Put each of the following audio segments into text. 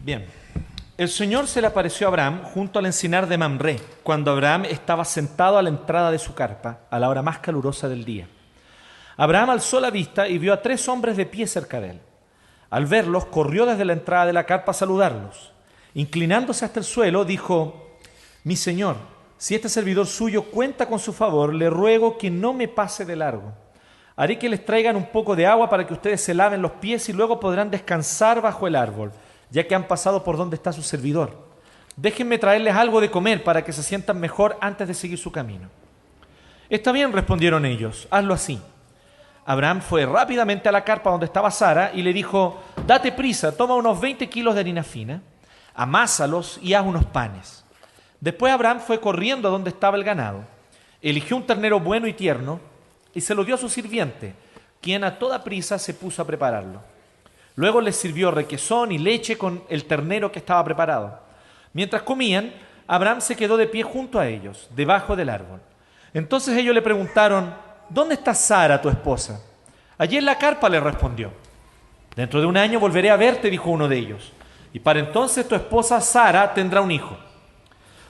Bien. El Señor se le apareció a Abraham junto al encinar de Mamré, cuando Abraham estaba sentado a la entrada de su carpa, a la hora más calurosa del día. Abraham alzó la vista y vio a 3 hombres de pie cerca de él. Al verlos, corrió desde la entrada de la carpa a saludarlos. Inclinándose hasta el suelo, dijo: Mi señor, si este servidor suyo cuenta con su favor, le ruego que no me pase de largo. Haré que les traigan un poco de agua para que ustedes se laven los pies y luego podrán descansar bajo el árbol, ya que han pasado por donde está su servidor. Déjenme traerles algo de comer para que se sientan mejor antes de seguir su camino. Está bien, respondieron ellos, hazlo así. Abraham fue rápidamente a la carpa donde estaba Sara y le dijo: Date prisa, toma unos 20 kilos de harina fina, amásalos y haz unos panes. Después Abraham fue corriendo a donde estaba el ganado, eligió un ternero bueno y tierno y se lo dio a su sirviente, quien a toda prisa se puso a prepararlo. Luego les sirvió requesón y leche con el ternero que estaba preparado. Mientras comían, Abraham se quedó de pie junto a ellos, debajo del árbol. Entonces ellos le preguntaron: ¿Dónde está Sara, tu esposa? Allí en la carpa, le respondió. Dentro de un año volveré a verte, dijo uno de ellos, y para entonces tu esposa Sara tendrá un hijo.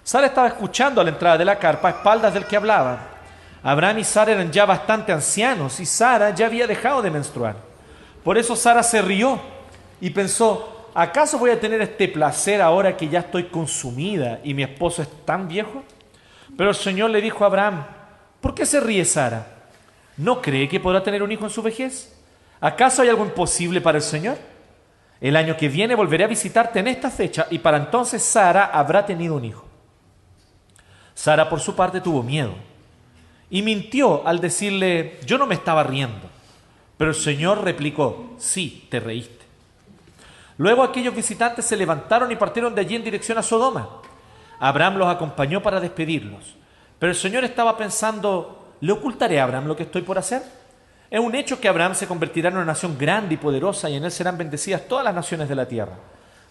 Sara estaba escuchando a la entrada de la carpa, a espaldas del que hablaba. Abraham y Sara eran ya bastante ancianos y Sara ya había dejado de menstruar. Por eso Sara se rió y pensó: ¿acaso voy a tener este placer ahora que ya estoy consumida y mi esposo es tan viejo? Pero el Señor le dijo a Abraham: ¿por qué se ríe Sara? ¿No cree que podrá tener un hijo en su vejez? ¿Acaso hay algo imposible para el Señor? El año que viene volveré a visitarte en esta fecha y para entonces Sara habrá tenido un hijo. Sara, por su parte, tuvo miedo y mintió al decirle: yo no me estaba riendo. Pero el Señor replicó: sí, te reíste. Luego aquellos visitantes se levantaron y partieron de allí en dirección a Sodoma. Abraham los acompañó para despedirlos. Pero el Señor estaba pensando: ¿le ocultaré a Abraham lo que estoy por hacer? Es un hecho que Abraham se convertirá en una nación grande y poderosa y en él serán bendecidas todas las naciones de la tierra.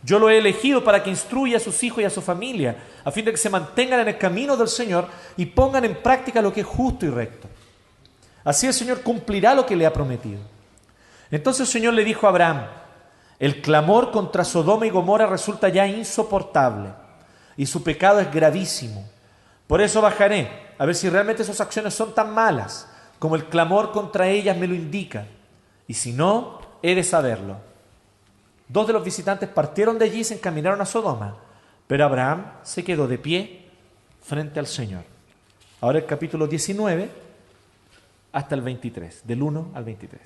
Yo lo he elegido para que instruya a sus hijos y a su familia, a fin de que se mantengan en el camino del Señor y pongan en práctica lo que es justo y recto. Así el Señor cumplirá lo que le ha prometido. Entonces el Señor le dijo a Abraham: el clamor contra Sodoma y Gomorra resulta ya insoportable y su pecado es gravísimo. Por eso bajaré a ver si realmente sus acciones son tan malas como el clamor contra ellas me lo indica. Y si no, he de saberlo. 2 de los visitantes partieron de allí y se encaminaron a Sodoma, pero Abraham se quedó de pie frente al Señor. Ahora el capítulo 19 hasta el 23, del 1 al 23.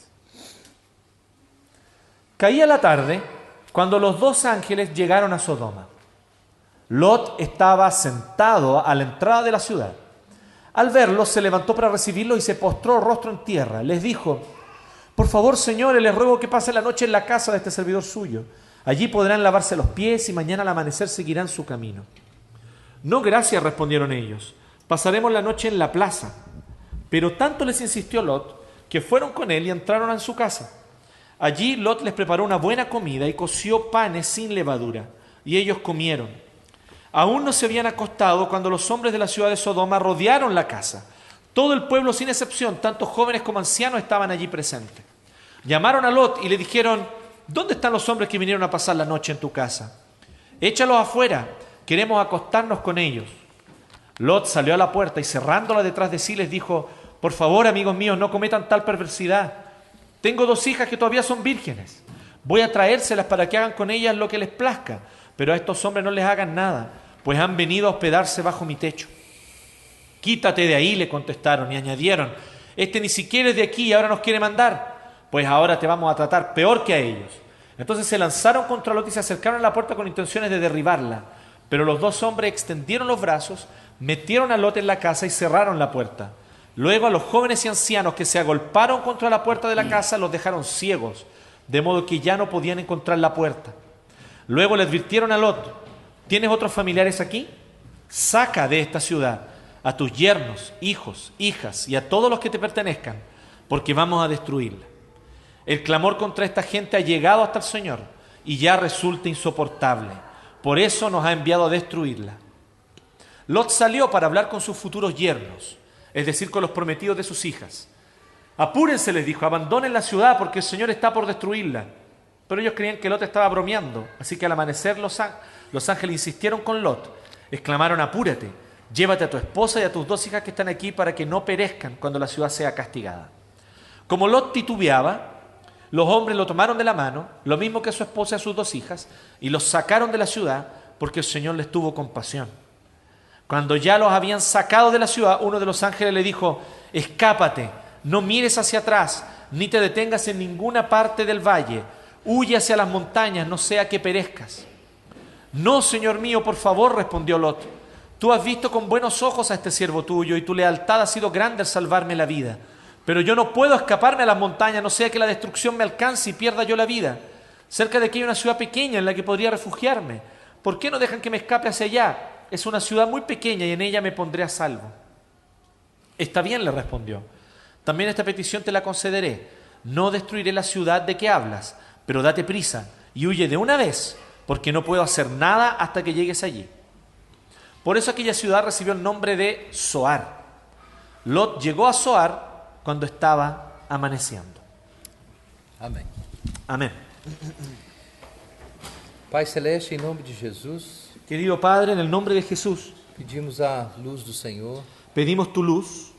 Caía la tarde cuando los 2 ángeles llegaron a Sodoma. Lot estaba sentado a la entrada de la ciudad. Al verlos, se levantó para recibirlos y se postró rostro en tierra. Les dijo: por favor, señores, les ruego que pasen la noche en la casa de este servidor suyo. Allí podrán lavarse los pies y mañana al amanecer seguirán su camino. No, gracias, respondieron ellos. Pasaremos la noche en la plaza. Pero tanto les insistió Lot que fueron con él y entraron en su casa. Allí Lot les preparó una buena comida y coció panes sin levadura, y ellos comieron. Aún no se habían acostado cuando los hombres de la ciudad de Sodoma rodearon la casa. Todo el pueblo, sin excepción, tanto jóvenes como ancianos, estaban allí presentes. Llamaron a Lot y le dijeron: ¿dónde están los hombres que vinieron a pasar la noche en tu casa? Échalos afuera, queremos acostarnos con ellos. Lot salió a la puerta y cerrándola detrás de sí les dijo: por favor, amigos míos, no cometan tal perversidad. Tengo 2 hijas que todavía son vírgenes. Voy a traérselas para que hagan con ellas lo que les plazca, pero a estos hombres no les hagan nada, pues han venido a hospedarse bajo mi techo. Quítate de ahí, le contestaron, y añadieron: este ni siquiera es de aquí y ahora nos quiere mandar, pues ahora te vamos a tratar peor que a ellos. Entonces se lanzaron contra Lot y se acercaron a la puerta con intenciones de derribarla. Pero los 2 hombres extendieron los brazos, metieron a Lot en la casa y cerraron la puerta. Luego a los jóvenes y ancianos que se agolparon contra la puerta de la casa los dejaron ciegos, de modo que ya no podían encontrar la puerta. Luego le advirtieron a Lot: ¿tienes otros familiares aquí? Saca de esta ciudad a tus yernos, hijos, hijas y a todos los que te pertenezcan, porque vamos a destruirla. El clamor contra esta gente ha llegado hasta el Señor y ya resulta insoportable. Por eso nos ha enviado a destruirla. Lot salió para hablar con sus futuros yernos, es decir, con los prometidos de sus hijas. Apúrense, les dijo, abandonen la ciudad porque el Señor está por destruirla. Pero ellos creían que Lot estaba bromeando, así que al amanecer los ángeles insistieron con Lot. Exclamaron: apúrate, llévate a tu esposa y a tus 2 hijas que están aquí para que no perezcan cuando la ciudad sea castigada. Como Lot titubeaba, los hombres lo tomaron de la mano, lo mismo que a su esposa y a sus 2 hijas, y los sacaron de la ciudad porque el Señor les tuvo compasión. Cuando ya los habían sacado de la ciudad, uno de los ángeles le dijo: escápate, no mires hacia atrás, ni te detengas en ninguna parte del valle. Huye hacia las montañas, no sea que perezcas. No, Señor mío, por favor, respondió Lot. Tú has visto con buenos ojos a este siervo tuyo y tu lealtad ha sido grande al salvarme la vida. Pero yo no puedo escaparme a las montañas, no sea que la destrucción me alcance y pierda yo la vida. Cerca de aquí hay una ciudad pequeña en la que podría refugiarme. ¿Por qué no dejan que me escape hacia allá? Es una ciudad muy pequeña y en ella me pondré a salvo. Está bien, le respondió. También esta petición te la concederé. No destruiré la ciudad de que hablas, pero date prisa y huye de una vez, porque no puedo hacer nada hasta que llegues allí. Por eso aquella ciudad recibió el nombre de Zoar. Lot llegó a Zoar cuando estaba amaneciendo. Amém. Amén. Pai Celeste, em nome de Jesus, Querido Padre, en el nombre de Jesús, pedimos a luz do Senhor, pedimos tu luz,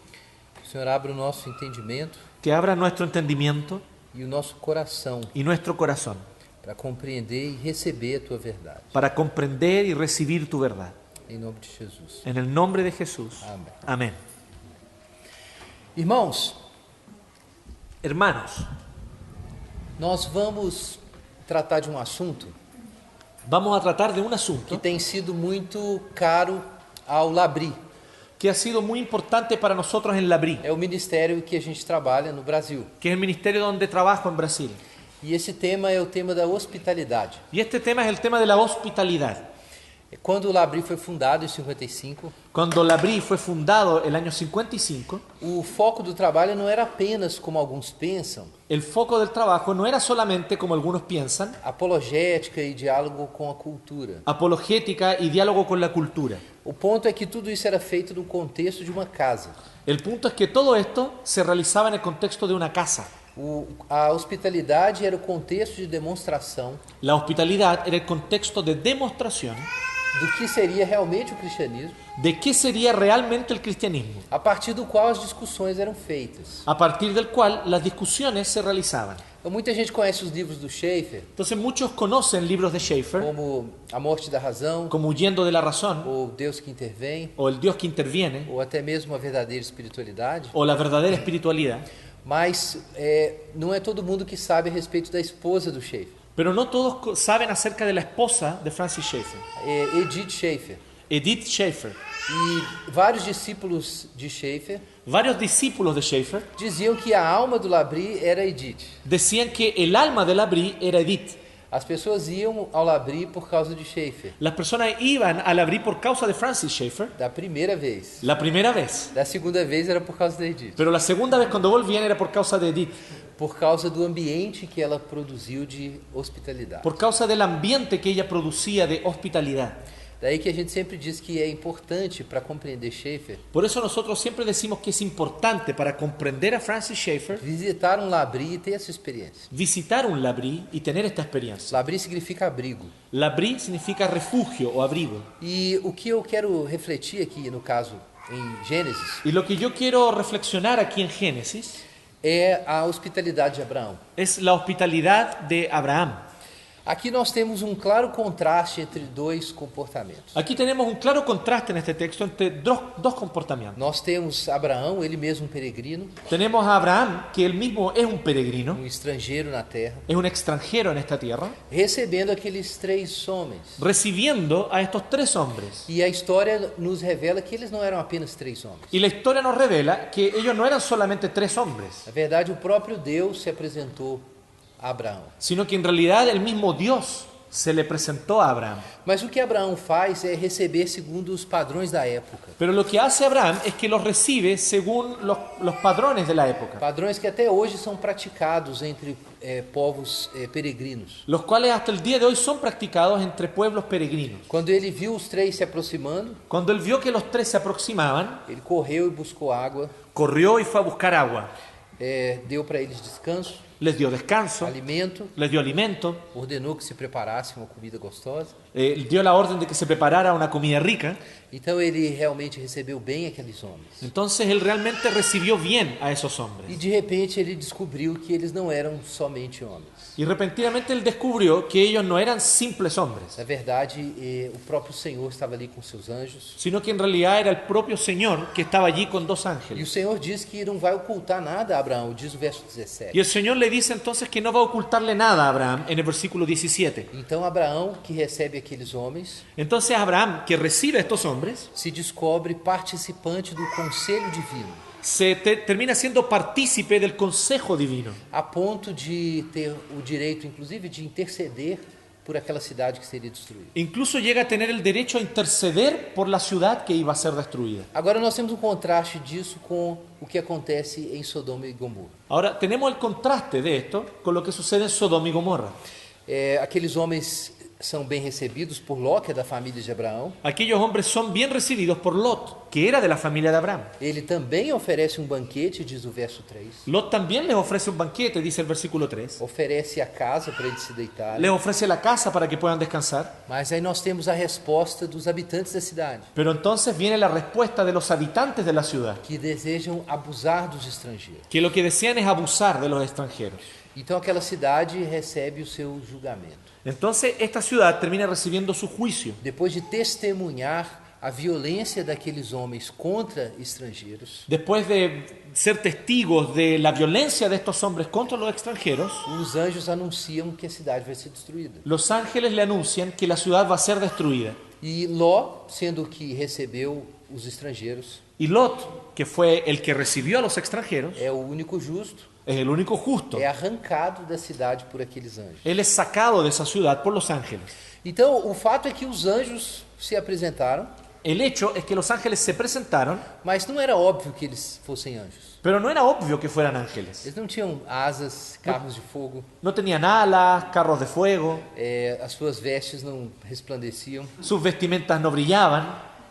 que o Senhor abra o nosso entendimento que abra nuestro entendimiento e o nosso coração y nuestro corazón para compreender e receber a Tua verdade. para comprender y recibir tu verdad. Em nome de Jesus. En el nombre de Jesús. Amén. Amén. Irmãos, Hermanos, nós vamos tratar de um assunto vamos a tratar de un que asunto tem sido muito caro ao Labri. que ha sido muy importante para nosotros en Labrí, É o ministério que a gente trabalha no Brasil. que es el ministerio donde trabajo en Brasil. E esse tema é o tema da hospitalidade. Y este tema es el tema de la hospitalidad. Quando o Labri foi fundado em 55, Cuando Labrí fue fundado el año 55, o foco do trabalho não era apenas, como alguns pensam, el foco del trabajo no era solamente, como algunos piensan, apologética e diálogo com a cultura. apologética y diálogo con la cultura. O ponto é que tudo isso era feito no contexto de uma casa. El punto es que todo esto se realizaba en el contexto de una casa. A hospitalidade era o contexto de demonstração La hospitalidad era el contexto de demostración do que seria realmente o cristianismo, de qué sería realmente el cristianismo, a partir do qual as discussões eram feitas. a partir del cual las discusiones se realizaban. Então, muita gente conhece os livros do Schaeffer, Entonces muchos conocen libros de Schaeffer, como A Morte da Razão, como Huyendo de la Razón, ou Deus que Intervém, o El Dios que Interviene, ou até mesmo A Verdadeira Espiritualidade, o La Verdadera Espiritualidad, mas não é todo mundo que sabe a respeito da esposa do Schaeffer, pero no todos saben acerca de la esposa de Francis Schaeffer, Edith Schaeffer. Edith Schaeffer. E vários discípulos de Schaeffer Varios discípulos de Schaeffer diziam que a alma do Labri era Edith. decían que el alma de Labrí era Edith. As pessoas iam ao Labri por causa de Schaeffer, Las personas iban a Labrí por causa de Francis Schaeffer da primeira vez. la primera vez, Da segunda vez era por causa da Edith, pero la segunda vez cuando volvían era por causa de Edith, por causa do ambiente que ela produziu de hospitalidade. por causa del ambiente que ella producía de hospitalidad. Daí que a gente sempre diz que é importante para compreender Schaeffer Por eso nosotros siempre decimos que es importante para comprender a Francis Schaeffer visitar um Labri e ter essa experiência. visitar un Labrí y tener esta experiencia. Labri significa abrigo. Labrí significa refugio o abrigo. E o que eu quero refletir aqui, no caso, em Gênesis, Y lo que yo quiero reflexionar aquí en Génesis é a hospitalidade de Abraão. es la hospitalidad de Abraham. Aqui nós temos um claro contraste entre dois comportamentos. Aquí tenemos un claro contraste en este texto entre dos comportamientos. Nós temos Abraão, ele mesmo um peregrino, Tenemos a Abraham, que él mismo es un peregrino, um estrangeiro na terra, es un extranjero en esta tierra, recebendo aqueles 3 homens. recibiendo a estos 3 hombres. E a história nos revela que eles não eram apenas 3 homens. Y la historia nos revela que ellos no eran solamente 3 hombres, Na verdade, o próprio Deus se apresentou a Abraão. sino que en realidad el mismo Dios se le presentó a Abraham. Mas o que Abraão faz é receber segundo os padrões da época. Pero lo que hace Abraham es que los recibe según los padrones de la época, Padrões que até hoje são praticados entre povos peregrinos. los cuales hasta el día de hoy son practicados entre pueblos peregrinos. Quando ele viu os 3 se aproximando, Cuando él vio que los 3 se aproximaban, ele correu e buscou água. corrió y fue a buscar agua. deu para eles descanso, les dio descanso, alimento, les dio alimento, ordenou que se preparasse uma comida gostosa. dio la orden de que se preparara una comida rica. Então ele realmente recebeu bem aqueles homens. Entonces él realmente recibió bien a esos E hombres. de repente ele descobriu que eles não eram somente homens. Y repentinamente él descubrió que ellos no eran simples hombres, Na verdade, o próprio Senhor estava ali com seus anjos. sino que en realidad era el propio Señor que estaba allí con dos E o ángeles. Senhor diz que não vai ocultar nada a Abraão, diz o verso Y 17. el Señor le dice entonces que no va a ocultarle nada a Abraham en el versículo 17. Então Abraão, que recebe aqueles homens, Entonces Abraham, que recibe a estos hombres, se descobre participante do conselho divino, termina siendo partícipe del consejo divino, a ponto de ter o direito, inclusive, de interceder por aquela cidade que seria destruída. incluso llega a tener el derecho a interceder por la ciudad que iba a ser destruida. Agora nós temos um contraste disso com o que acontece em Sodoma e Gomorra. Ahora tenemos el contraste de esto con lo que sucede en Sodoma y Gomorra. Aqueles homens são bem recebidos por Ló, que é da família de Abraão. Aquellos hombres son bien recibidos por Lot, que era de la familia de Abraham. Ele também oferece um banquete, diz o verso 3. Lot también les ofrece un banquete, dice el versículo 3. Oferece a casa para eles se deitarem. Les ofrece la casa para que puedan descansar. Mas aí nós temos a resposta dos habitantes da cidade, Pero entonces viene la respuesta de los habitantes de la ciudad, que desejam abusar dos estrangeiros. que lo que desean es abusar de los extranjeros. Então aquela cidade recebe o seu julgamento. Entonces esta ciudad termina recibiendo su juicio. Depois de testemunhar a violência daqueles homens contra estrangeiros, Después de ser testigos de la violencia de estos hombres contra los extranjeros, os anjos anunciam que a cidade vai ser destruída. los ángeles le anuncian que la ciudad va a ser destruida. E Ló, sendo que recebeu os estrangeiros, Y Lot, que fue el que recibió a los extranjeros, é o único justo, es el único justo. é arrancado da cidade por aqueles anjos. Él es sacado de esa ciudad por los ángeles. Então, o fato é que os anjos se apresentaram, El hecho es que los ángeles se presentaron, mas não era óbvio que eles fossem anjos. pero no era obvio que fueran ángeles. Eles não tinham asas, carros de fogo, No tenían alas, carros de fuego, as suas vestes não resplandeciam. sus vestimentas no brillaban,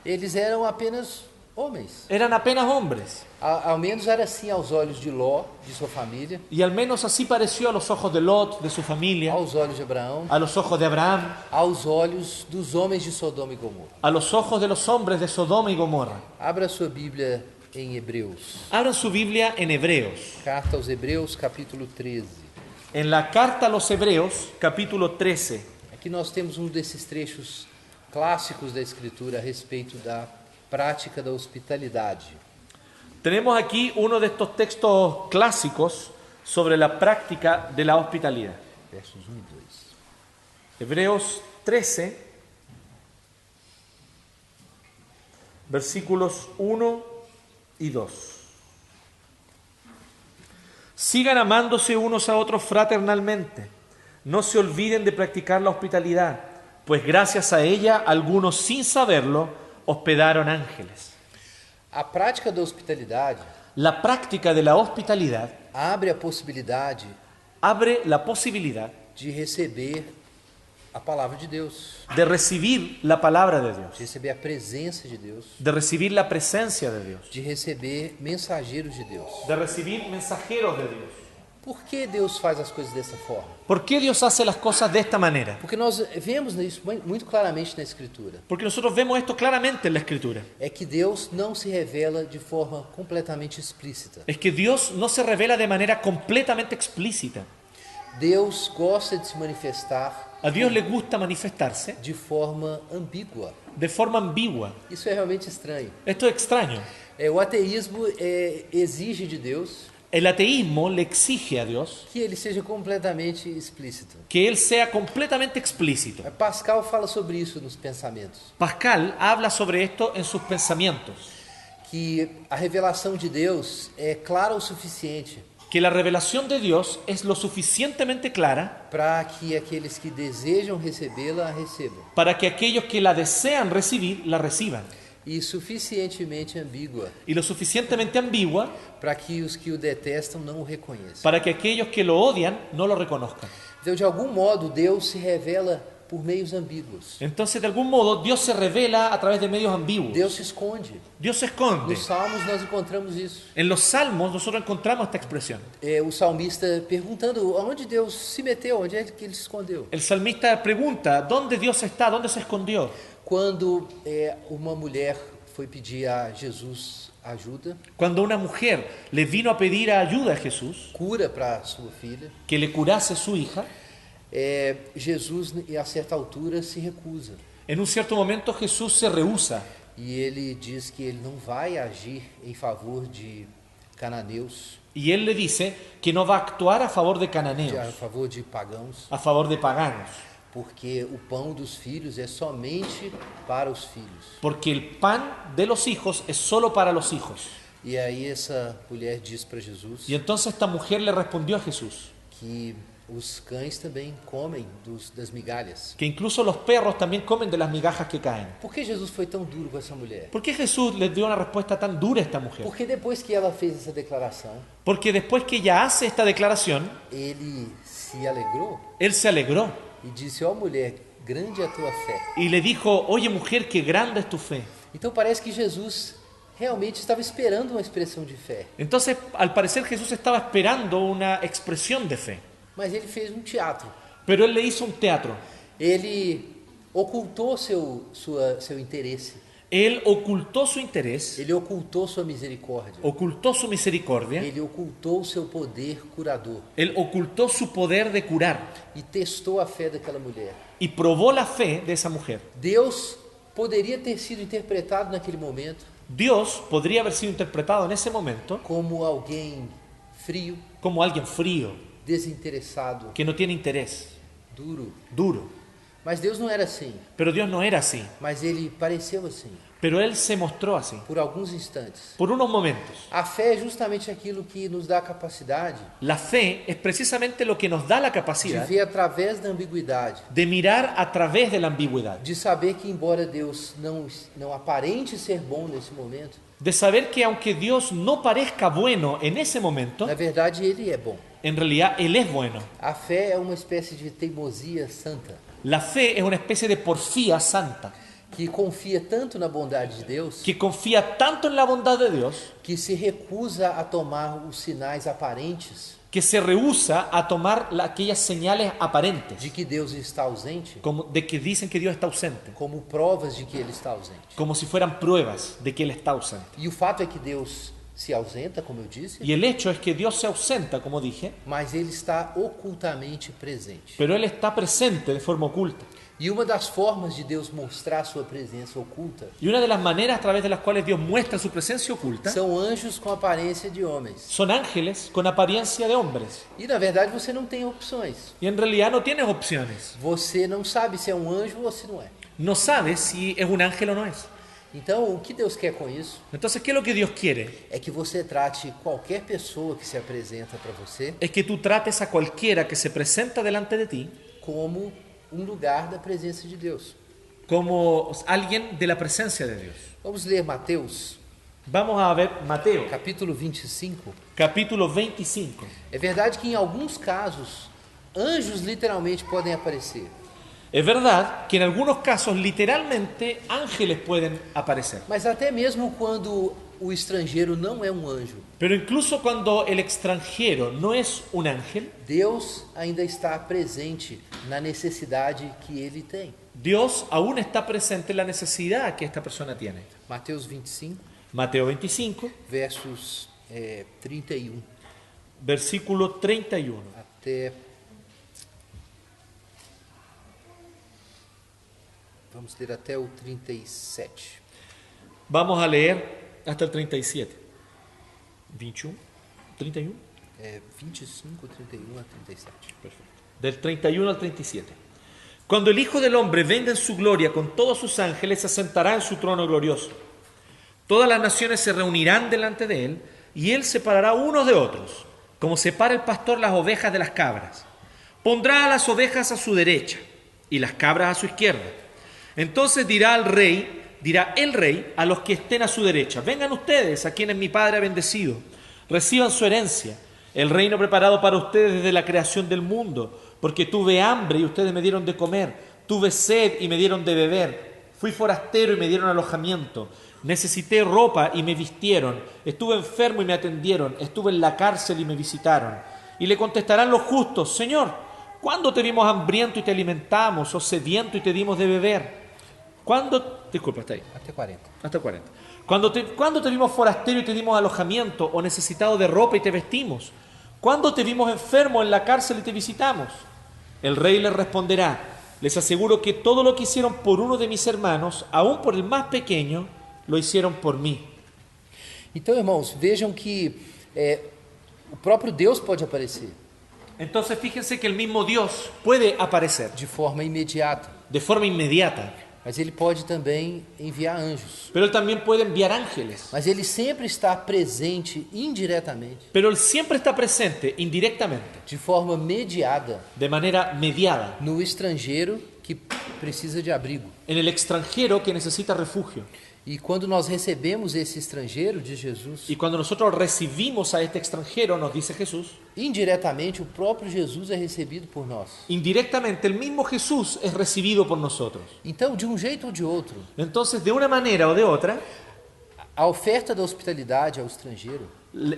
Eles eram apenas homens. eran apenas hombres. Ao menos era assim aos olhos de Ló, de sua família, Y al menos así pareció a los ojos de Lot, de su familia, aos olhos de Abraão, a los ojos de Abraham, aos olhos dos homens de Sodoma e Gomorra. a los ojos de los hombres de Sodoma y Gomorra. Abra sua Bíblia em Hebreus. Abran su Biblia en Hebreos. Carta aos Hebreus, capítulo 13. En la carta a los Hebreos, capítulo 13, Aqui nós temos um desses trechos clássicos da Escritura a respeito da prática da hospitalidade. tenemos aquí uno de estos textos clásicos sobre la práctica de la hospitalidad. Versos 1 e 2. Hebreos 13, versículos 1 y 2. Sigan amándose unos a otros fraternalmente. No se olviden de practicar la hospitalidad, pues gracias a ella algunos sin saberlo hospedaron ángeles. A prática da hospitalidade La práctica de la hospitalidad abre a possibilidade abre la posibilidad de receber a palavra de Deus, de recibir la palabra de de Dios, receber a presença de Deus, de recibir la presencia de Dios, de receber mensageiros de Deus. de recibir mensajeros de Dios. Por que Deus faz as coisas dessa forma? ¿Por qué Dios hace las cosas de esta manera? Porque nós vemos isso muito claramente na Escritura. Porque nosotros vemos esto claramente en la Escritura. É que Deus não se revela de forma completamente explícita. Es que Dios no se revela de manera completamente explícita. Deus gosta de se manifestar A Dios le gusta manifestarse de forma ambígua. de forma ambigua. Isso é realmente estranho. Esto es extraño. O ateísmo exige de Deus El ateísmo le exige a Dios que ele seja completamente explícito. que Él sea completamente explícito. Pascal fala sobre isso nos pensamentos, Pascal habla sobre esto en sus pensamientos, que a revelação de Deus é clara o suficiente que la revelación de Dios es lo suficientemente clara para que aqueles que desejam recebê-la a recebam, para que aquellos que la desean recibir, la reciban. e suficientemente ambígua Y lo suficientemente ambigua para que os que o detestam não o reconheçam. para que aquellos que lo odian no lo reconozcan. Então, de algum modo, Deus se revela por meios ambíguos. Entonces, de algún modo, Dios se revela a través de medios ambiguos. Deus se esconde. Dios se esconde. Nos Salmos nós encontramos isso. En los Salmos nosotros encontramos esta expresión. O salmista perguntando aonde Deus se meteu, onde é que ele se escondeu. El salmista pregunta, ¿dónde Dios está? ¿Dónde se escondió? Quando uma mulher foi pedir a Jesus ajuda, Cuando una mujer le vino a pedir ayuda a Jesús, cura para sua filha, que le curase su hija, Jesus, a certa altura, se recusa. en un cierto momento Jesús se rehúsa E ele diz que ele não vai agir em favor de cananeus, y él le dice que no va a actuar a favor de a cananeos, favor de pagãos, a favor de paganos, porque o pão dos filhos é somente para os filhos. porque el pan de los hijos es solo para los hijos. E aí essa mulher diz para Jesus Y entonces esta mujer le respondió a Jesús que os cães também comem das migalhas. que incluso los perros también comen de las migajas que caen. Por que Jesus foi tão duro com essa mulher? ¿Por qué Jesús le dio una respuesta tan dura a esta mujer? Porque depois que ela fez essa declaração, Porque después que ella hace esta declaración, ele se alegrou él se alegró e disse: ó mulher, grande é a tua fé. y le dijo, oye mujer, qué grande es tu fe. Então parece que Jesus realmente estava esperando uma expressão de fé, Entonces, al parecer Jesús estaba esperando una expresión de fe, mas ele fez um teatro. pero él le hizo un teatro. Ele ocultou seu interesse, Él ocultó su interés, ele ocultou sua misericórdia, ocultó su misericordia, ele ocultou seu poder curador él ocultó su poder de curar e testou a fé daquela mulher. y probó la fe de esa mujer. Deus poderia ter sido interpretado naquele momento Dios podría haber sido interpretado en ese momento como alguém frio, como alguien frío, desinteressado, que no tiene interés, duro. duro. Mas Deus não era assim, Pero Dios no era así, mas ele pareceu assim pero Él se mostró así, por alguns instantes. por unos momentos. A fé é justamente aquilo que nos dá a capacidade La fe es precisamente lo que nos da la de capacidad ver através da ambiguidade, de mirar a través de la ambigüedad, de saber que embora Deus não aparente ser bom nesse momento, de saber que aunque Dios no parezca bueno en ese momento, na verdade ele é bom. en realidad Él es bueno. A fé é uma espécie de teimosia santa, La fe es una especie de porfía santa, que confia tanto na bondade de Deus que confía tanto en la bondad de Dios que se recusa a tomar os sinais aparentes que se rehúsa a tomar aquellas señales aparentes, de que Deus está ausente como de que dicen que Dios está ausente, como provas de que ele está ausente. como si fueran pruebas de que Él está ausente. E o fato é que Deus se ausenta, como eu disse, Y el hecho es que Dios se ausenta, como dije, mas ele está ocultamente presente. pero Él está presente de forma oculta. E uma das formas de Deus mostrar sua presença oculta Y una de las maneras a través de las cuales Dios muestra su presencia oculta são anjos com aparência de homens. son ángeles con apariencia de hombres. E na verdade você não tem opções. Y en realidad no tienes opciones. Você não sabe se é um anjo ou se não é. No sabes si es un ángel o no es. Então, o que Deus quer com isso Entonces, ¿qué es lo que Dios quiere? é que você trate qualquer pessoa que se apresenta para você Es que tú trates a cualquiera que se presenta delante de ti como um lugar da presença de Deus. como alguien de la presencia de Dios. Vamos ler Mateus, Vamos a ver Mateo, capítulo 25. capítulo 25. É verdade que em alguns casos, anjos literalmente podem aparecer. Es verdad que en algunos casos literalmente ángeles pueden aparecer. Mas até mesmo quando o estrangeiro não é um anjo, Pero incluso cuando el extranjero no es un ángel, Deus ainda está presente na necessidade que ele tem. Dios aún está presente en la necesidad que esta persona tiene. Mateus 25, Mateo 25, versos 31 versículo 31. até... Vamos ler até o 37. Vamos a leer hasta el 37. 21, 31. 25, 31 a 37. Perfecto. Del 31 al 37. Cuando el Hijo del Hombre venga en su gloria con todos sus ángeles, se sentará en su trono glorioso. Todas las naciones se reunirán delante de él, y él separará unos de otros, como separa el pastor las ovejas de las cabras. Pondrá a las ovejas a su derecha y las cabras a su izquierda. Entonces dirá el rey a los que estén a su derecha: vengan ustedes, a quienes mi Padre ha bendecido, reciban su herencia, el reino preparado para ustedes desde la creación del mundo, porque tuve hambre y ustedes me dieron de comer, Tuve sed y me dieron de beber. Fui forastero y me dieron alojamiento. Necesité ropa y me vistieron. Estuve enfermo y me atendieron. Estuve en la cárcel y me visitaron. Y le contestarán los justos: Señor, ¿cuándo te vimos hambriento y te alimentamos, o sediento y te dimos de beber? Disculpa, hasta ahí. Até 40. Hasta 40. ¿Cuándo te vimos forastero y te dimos alojamiento, o necesitado de ropa y te vestimos? ¿Cuándo te vimos enfermo en la cárcel y te visitamos? El rey les responderá: les aseguro que todo lo que hicieron por uno de mis hermanos, aún por el más pequeño, lo hicieron por mí. Então, irmãos, vejam que o próprio Deus pode aparecer Entonces fíjense que el mismo Dios puede aparecer de forma imediata, de forma inmediata, mas Ele pode também enviar anjos. pero Él también puede enviar ángeles. Mas Ele sempre está presente indiretamente, Pero Él siempre está presente indirectamente, de forma mediada, de manera mediada, no estrangeiro que precisa de abrigo. en el extranjero que necesita refugio. E quando nós recebemos esse estrangeiro de Jesus, Y cuando nosotros recibimos a este extranjero, nos dice Jesús, indiretamente o próprio Jesus é recebido por nós. indirectamente el mismo Jesús es recibido por nosotros. Então, de um jeito ou de outro, Entonces, de una manera o de otra, a oferta da hospitalidade ao estrangeiro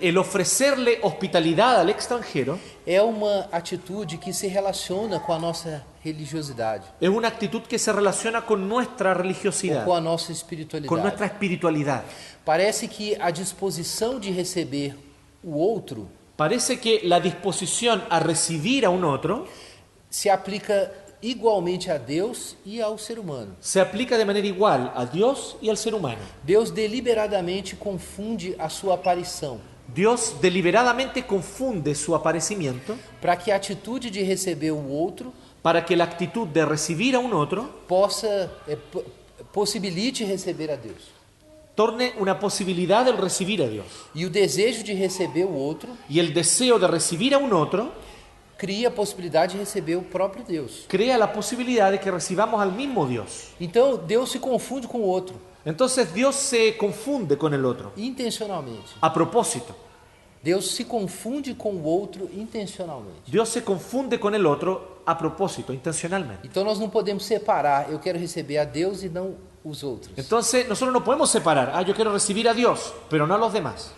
el ofrecerle hospitalidad al extranjero é uma atitude que se relaciona com a nossa religiosidade, es una actitud que se relaciona con nuestra ou religiosidad, com a nossa con espiritualidade. nuestra espiritualidad. Parece que a disposição de receber o outro Parece que la disposición a recibir a un otro se aplica igualmente a Deus e ao ser humano. se aplica de manera igual a Dios y al ser humano. Deus deliberadamente confunde a sua aparição Dios deliberadamente confunde su aparecimiento para que a atitude de receber o outro para que la actitud de recibir a un otro possibilite receber a Deus. torne una posibilidad del recibir a Dios. E o desejo de receber o outro Y el deseo de recibir a un otro cria a possibilidade de receber o próprio Deus. crea la posibilidad de que recibamos al mismo Dios. Então, Deus se confunde com o outro, Entonces Dios se confunde con el otro, intencionalmente. a propósito. Deus se confunde com o outro intencionalmente. Dios se confunde con el otro a propósito, intencionalmente. Então, nós não podemos separar, eu quero receber a Deus e não os outros. Entonces nosotros no podemos separar, yo quiero recibir a Dios, pero no a los demás.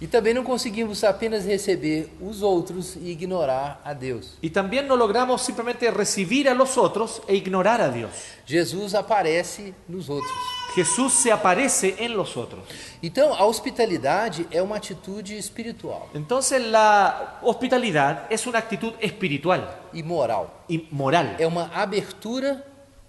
E também não conseguimos apenas receber os outros e ignorar a Deus. Y también no logramos simplemente recibir a los otros e ignorar a Dios. Jesus aparece nos outros. Jesús se aparece en los otros. Então, a hospitalidade é uma atitude espiritual Entonces la hospitalidad es una actitud espiritual e moral. y moral. É uma abertura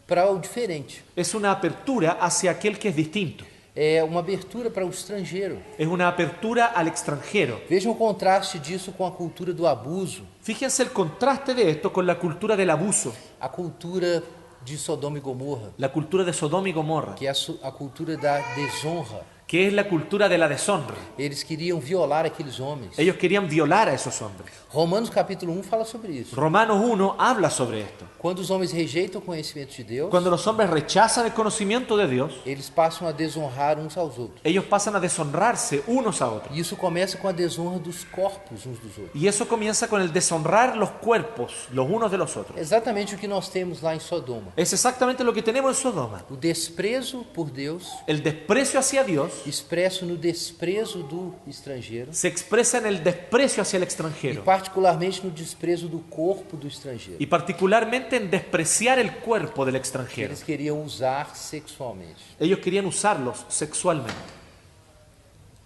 para o diferente. Es una apertura hacia aquel que es distinto. É uma abertura para o estrangeiro. Es una apertura al extranjero. Vejam o contraste disso com a cultura do abuso, Fíjense el contraste de esto con la cultura del abuso, a cultura de Sodoma e Gomorra, la cultura de Sodoma y Gomorra, que é a cultura da desonra. que es la cultura de la deshonra. Eles queriam violar aqueles homens. Ellos querían violar a esos hombres. Romanos capítulo 1 fala sobre isso. Romanos 1 habla sobre esto. Quando os homens rejeitam o conhecimento de Deus, Cuando los hombres rechazan el conocimiento de Dios, eles passam a desonrar uns aos outros. ellos pasan a deshonrarse unos a otros. E isso começa com a desonra dos corpos uns dos outros. Y eso comienza con el deshonrar los cuerpos los unos de los otros. Exatamente o que nós temos lá em Sodoma. Es exactamente lo que tenemos en Sodoma. O desprezo por Deus, El desprecio hacia Dios expresso no desprezo do estrangeiro, se expresa en el desprecio hacia el e extranjero. particularmente no desprezo do corpo do estrangeiro. Y particularmente en despreciar el cuerpo del Que extranjero. eles queriam usar sexualmente. Ellos querían usarlos sexualmente.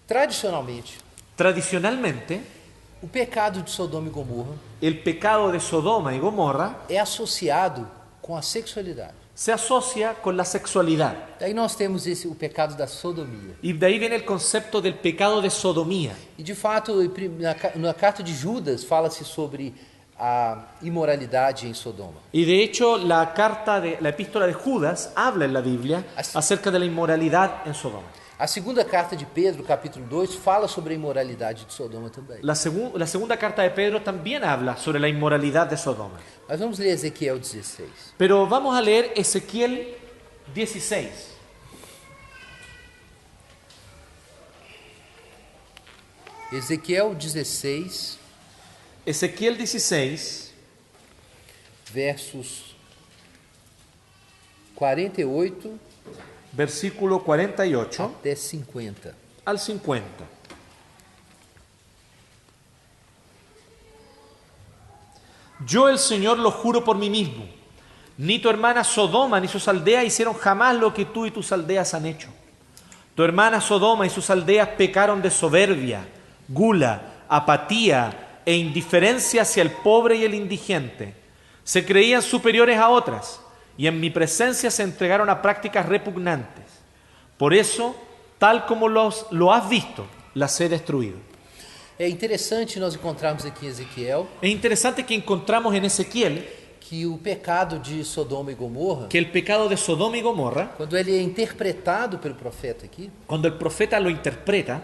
Tradicionalmente, Tradicionalmente, o pecado de Sodoma e Gomorra el pecado de Sodoma y Gomorra é associado com a sexualidade. se asocia con la sexualidad. Daí nós temos o pecado da sodomia. Y de ahí viene el concepto del pecado de sodomía. E de fato, na carta de Judas fala-se sobre a imoralidade em Sodoma. Y de hecho, la epístola de Judas habla en la Biblia acerca de la inmoralidad en Sodoma. A segunda carta de Pedro, capítulo 2, fala sobre a imoralidade de Sodoma também. La segunda carta de Pedro también habla sobre la inmoralidad de Sodoma. Mas vamos ler Ezequiel 16. Pero vamos a leer Ezequiel 16. Ezequiel 16, Ezequiel 16, versos 48 versículo 48 até 50. al 50. Yo el Señor lo juro por mí mismo, ni tu hermana Sodoma ni sus aldeas hicieron jamás lo que tú y tus aldeas han hecho. Tu hermana Sodoma y sus aldeas pecaron de soberbia, gula, apatía e indiferencia hacia el pobre y el indigente. Se creían superiores a otras y en mi presencia se entregaron a prácticas repugnantes. Por eso, tal como lo has visto, las he destruido. É interessante nós encontrarmos aqui em Ezequiel Es interesante que encontramos en Ezequiel que o pecado de Sodoma e Gomorra, que el pecado de Sodoma y Gomorra, quando ele é interpretado pelo profeta aqui, cuando el profeta lo interpreta,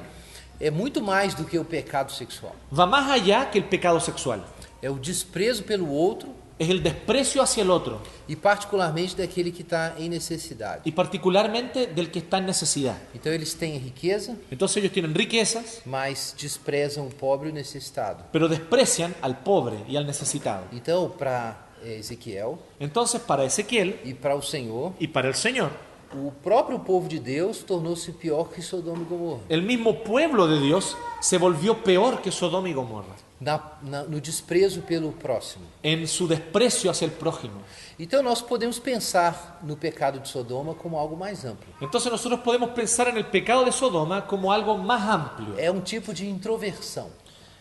é muito mais do que o pecado sexual. va más allá que el pecado sexual. É o desprezo pelo outro Es el desprecio hacia el otro e particularmente daquele que está em necessidade. y particularmente del que está en necesidad. Então eles têm riqueza, Entonces ellos tienen riquezas, mas desprezam o pobre e o necessitado. pero desprecian al pobre y al necesitado. Então, para Ezequiel Entonces para Ezequiel e para o Senhor, y para el Señor, o próprio povo de Deus tornou-se pior que Sodoma e Gomorra. el mismo pueblo de Dios se volvió peor que Sodoma y Gomorra No desprezo pelo próximo. en su desprecio hacia el prójimo. Então nós podemos pensar no pecado de Sodoma como algo mais amplo. Entonces nosotros podemos pensar en el pecado de Sodoma como algo más amplio. É um tipo de introversão,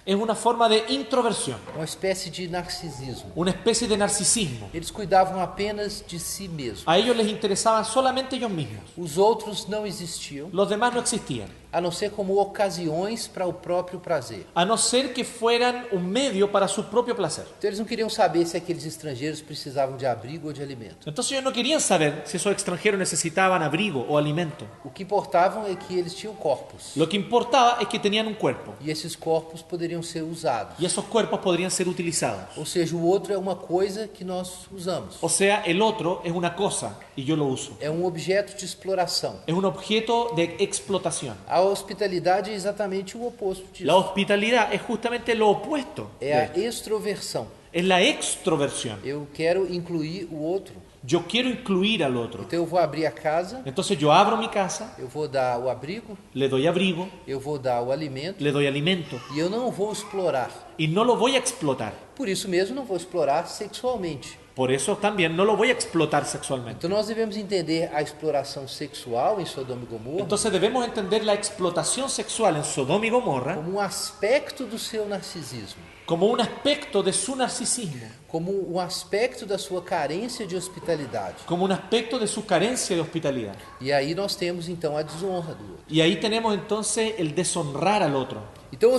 Es una forma de introversión, uma espécie de narcisismo. una especie de narcisismo. Eles cuidavam apenas de si mesmos. A ellos les interesaban solamente ellos mismos. Os outros não existiam, Los demás no existían, a não ser como ocasiões para o próprio prazer. a no ser que fueran un medio para su propio placer. Então eles não queriam saber se aqueles estrangeiros precisavam de abrigo ou de alimento. Entonces ellos no querían saber si esos extranjeros necesitaban abrigo o alimento. O que importavam é que eles tinham corpos. Lo que importaba es que tenían un cuerpo E esses corpos poderiam ser usados. y esos cuerpos podrían ser utilizados. Ou seja, o outro é uma coisa que nós usamos. O sea, el otro es una cosa y yo lo uso. É um objeto de exploração. Es un objeto de explotación. A hospitalidade é exatamente o oposto disso. La hospitalidad es justamente lo opuesto. É a extroversão. Es la extroversión. Eu quero incluir o outro. Yo quiero incluir al otro. Então eu vou abrir a casa, Entonces yo abro mi casa, eu vou dar o abrigo, le doy abrigo, eu vou dar o alimento le doy alimento e eu não vou explorar. y no lo voy a explotar. Por isso mesmo não vou explorar sexualmente. Por eso también no lo voy a explotar sexualmente. Então nós devemos entender a exploração sexual em Sodoma e Gomorra Entonces debemos entender la explotación sexual en Sodoma y Gomorra como um aspecto do seu narcisismo, como un aspecto de su narcisismo, como um aspecto da sua carência de hospitalidade. como un aspecto de su carencia de hospitalidad. E aí nós temos então a desonra do outro. Y ahí tenemos entonces el deshonrar al otro. Então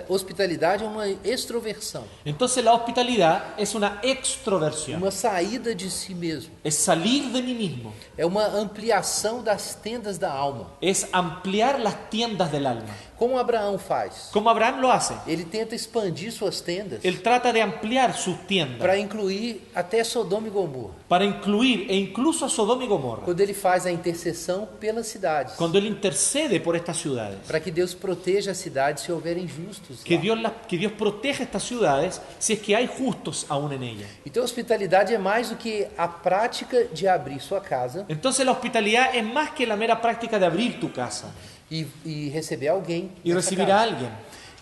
hospitalidade é uma extroversão, Entonces la hospitalidad es una extroversión, uma saída de si mesmo, es salir de mí mismo, é uma ampliação das tendas da alma. es ampliar las tiendas del alma. Como Abraão faz? Como Abraham lo hace. Ele tenta expandir suas tendas Él trata de ampliar sus tiendas para incluir até Sodoma e Gomorra, para incluir e incluso a Sodoma y Gomorra, quando ele faz a intercessão pelas cidades, cuando Él intercede por estas ciudades. para que Deus proteja as cidades se houverem justos Que lá. Dios proteja estas ciudades si es que hay justos aún en ellas. Então, hospitalidade é mais do que a prática de abrir sua casa Entonces la hospitalidad es más que la mera práctica de abrir tu casa e receber alguém y nessa recibir casa. a alguien.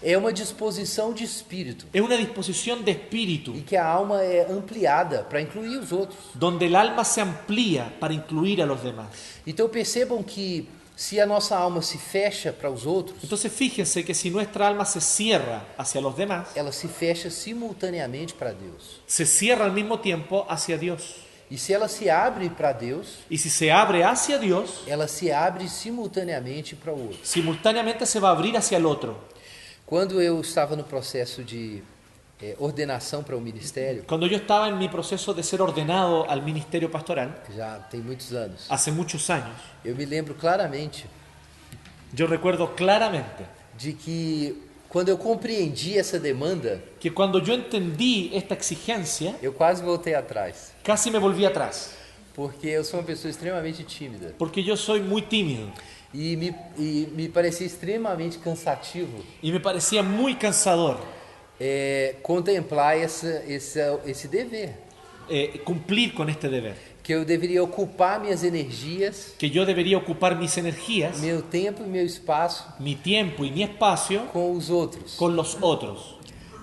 É uma disposição de espírito Es una disposición de espíritu e que a alma é ampliada para incluir os outros. donde el alma se amplía para incluir a los demás. Então percebam que se a nossa alma se fecha para os outros, Entonces fíjense que si nuestra alma se cierra hacia los demás, ela se fecha simultaneamente para Deus. se cierra al mismo tiempo hacia Dios. E se ela se abre para Deus, Y si se abre hacia Dios, ela se abre simultaneamente para o outro. simultáneamente se va a abrir hacia el otro. Quando eu estava no processo de ordenação para o ministério, Cuando yo estaba en mi proceso de ser ordenado al ministerio pastoral, já tem muitos anos, hace muchos años, eu me lembro claramente yo recuerdo claramente de que quando eu compreendi essa demanda, que cuando yo entendí esta exigencia, eu quase voltei atrás, casi me volví atrás, porque eu sou uma pessoa extremamente tímida porque yo soy muy tímido e me parecia extremamente cansativo y me parecía muy cansador contemplar esse dever. cumplir con este deber, que eu deveria ocupar minhas energias, que yo debería ocupar mis energías, meu tempo e meu espaço mi tiempo y mi espacio com os outros. con los otros.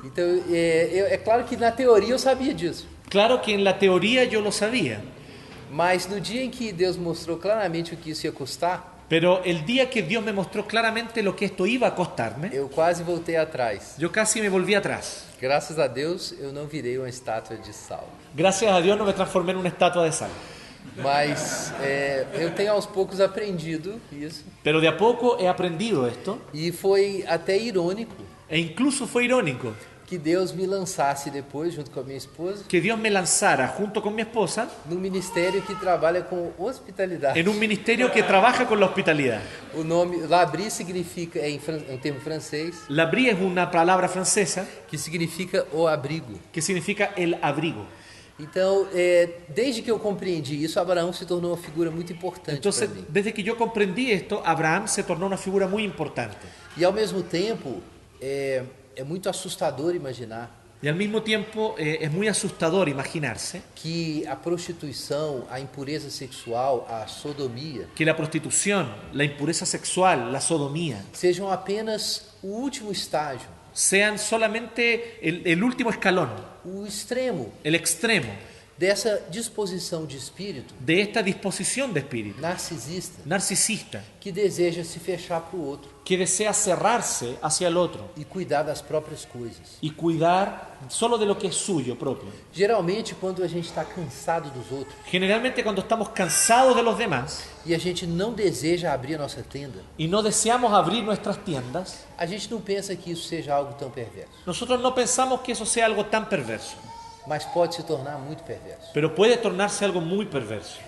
Então, é claro que na teoria eu sabia disso, Claro que en la teoría yo lo sabía, mas no dia em que Deus mostrou claramente o que isso ia custar, pero el día que Dios me mostró claramente lo que esto iba a costarme, eu quase voltei atrás. yo casi me volví atrás. Graças a Deus eu não virei uma estátua de sal. Gracias a Dios no me transformé en una estatua de sal. Mas eu tenho aos poucos aprendido isso. Pero de a poco he aprendido esto, E foi até irônico e incluso fue irónico que Deus me lançasse depois, junto com a minha esposa, que Dios me lanzara junto con mi esposa num ministério que trabalha com hospitalidade. en un ministerio que trabaja con la hospitalidad. O nome Labri significa, é um termo francês, L'abri es una palabra francesa que significa o abrigo. que significa el abrigo. Então, desde que eu compreendi isso, Abraão se tornou uma figura muito importante para Entonces, mim. desde que yo comprendí esto, Abraham se tornó una figura muy importante. E ao mesmo tempo, é muito assustador imaginar Y al mismo tiempo es muy asustador imaginarse que a prostituição, a impureza sexual, a sodomia que la prostitución, la impureza sexual, la sodomía, sejam apenas o último estágio, sean solamente el último escalón, o extremo el extremo dessa disposição de espírito de esta disposición de espíritu narcisista narcisista que deseja se fechar para o outro que desea cerrarse hacia el otro e cuidar das próprias coisas. y cuidar solo de lo que es suyo propio. Geralmente, quando a gente está cansado dos outros Generalmente cuando estamos cansados de los demás e a gente não deseja abrir a nossa tenda, y no deseamos abrir nuestras tiendas, a gente não pensa que isso seja algo tão perverso, nosotros no pensamos que eso sea algo tan perverso, mas pode se tornar muito perverso. pero puede tornarse algo muy perverso.